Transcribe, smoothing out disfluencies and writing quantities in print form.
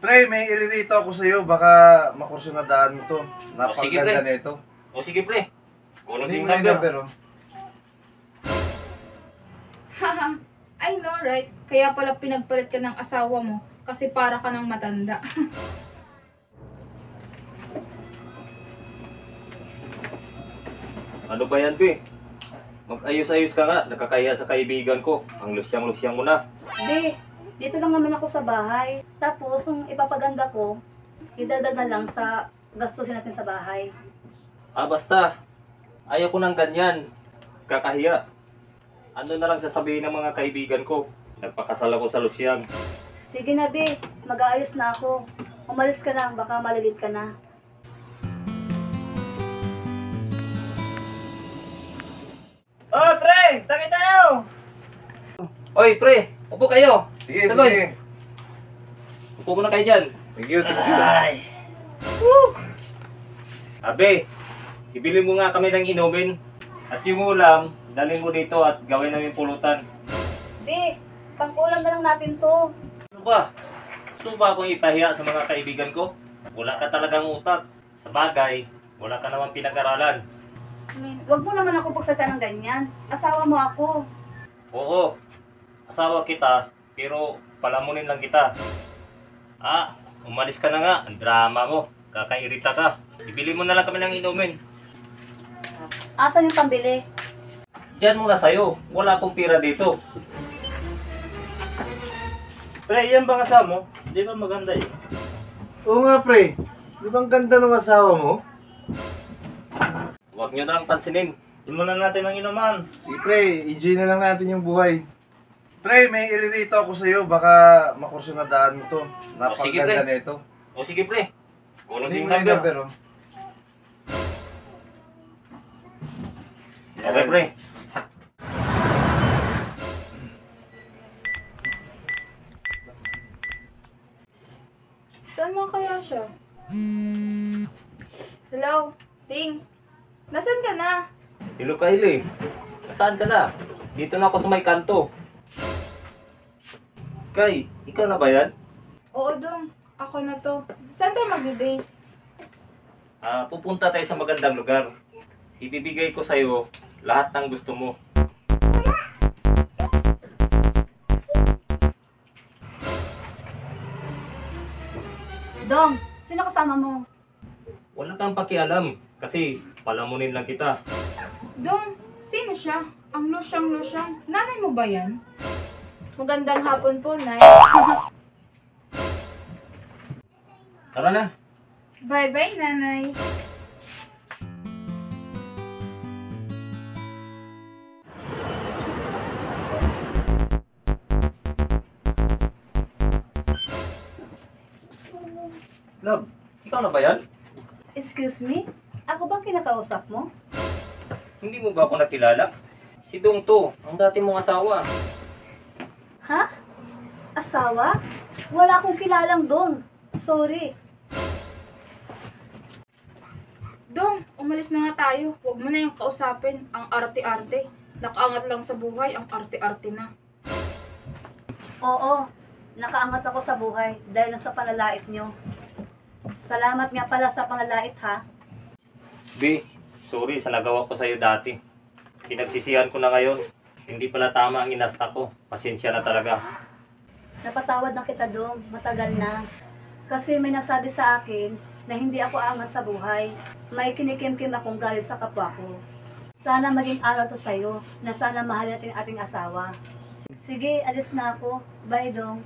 Pre, may iririto ako sa'yo. Baka makursunadaan mo to. sige, pre. Napakaganda nito. O sige pre, kunin Hindi yung mo na yung number. number, oh. Haha, I know right? Kaya pala pinagpalit ka ng asawa mo kasi para ka ng matanda. Ano ba yan, Be? Mag-ayos-ayos ka nga, nakakaya sa kaibigan ko. Ang lusyang-lusyang mo na. Be, dito lang naman ako sa bahay. Tapos, yung ipapaganda ko, idagdag na lang sa gastusin natin sa bahay. Basta. Ayaw ko ng ganyan. Kakahiya. Ano na lang sasabihin ng mga kaibigan ko? Nagpakasal ako sa lusyang. Sige na, Be. Mag-aayos na ako. Umalis ka na, baka malilit ka na. Oh, pre! Taki tayo! Oy, pre! Upo kayo! Sige, Tuloy. sige. Upo muna kayo dyan. Thank you, thank you. Abe, ibili mo nga kami ng inumin. At yung ulam, dalhin mo dito at gawin namin pulutan. Be, pang-ulam na lang natin to. Ano ba? Gusto ba akong ipahiya sa mga kaibigan ko? Wala ka talagang utak. Sa bagay, wala ka naman pinag-aralan. Huwag mo naman ako pagsata ng ganyan. Asawa mo ako. Oo, asawa kita, pero palamunin lang kita. Umalis ka na nga. Ang drama mo. Kakairita ka. Ibili mo na lang kami ng inumin. Asan yung pambili? Diyan muna sa'yo. Wala akong pira dito. Pre, yan bang asawa mo? Di ba maganda eh? Oo nga, pre. Di ba ang ganda ng asawa mo? Huwag nyo na lang pansinin. Simulan natin ang inuman. Sige, pre. Enjoy na lang natin yung buhay. Pre, may iririto ako sa'yo. Baka makursunadaan mo to. sige, Napakaganda pre. nito. O sige pre. Kunin Hindi yung mo na yung number. number, oh. Okay pre. Saan mo kaya siya? Hello? Ting? Nasaan ka na? Hello Kylie. Nasaan ka na? Dito na ako sa may kanto. Kay, ikaw na ba yan? Oo, Dong. Ako na to. Saan tayo mag-date? Pupunta tayo sa magandang lugar. Ibibigay ko sa'yo lahat ng gusto mo. Dong, sino kasama mo? Wala kang pakialam kasi palamunin lang kita. Dong, sino siya? Ang lusyang-lusyang. Nanay mo ba yan? Magandang hapon po, Nay. Tara na. Bye-bye, Nanay. Love, ikaw na ba yan? Excuse me? Ako bang kinakausap mo? Hindi mo ba ako nakilala? Si Dong to, ang dati mong asawa. Ha? Asawa? Wala akong kilalang Dong. Sorry. Dong, umalis na nga tayo. Huwag mo na yung kausapin. Ang arte-arte. Nakaangat lang sa buhay, ang arte-arte na. Oo, nakaangat ako sa buhay dahil lang sa panlalait nyo. Salamat nga pala sa panlalait ha. B, sorry sa nagawa ko sa'yo dati. Pinagsisihan ko na ngayon. Hindi pala tama ang inasta ko. Pasensya na talaga. Napatawad na kita Dong, matagal na. Kasi may nasabi sa akin na hindi ako aangat sa buhay. May kinikimkim akong galit sa kapwa ko. Sana maging aral to sa'yo na sana mahalin natin ating asawa. Sige, alis na ako. Bye Dong.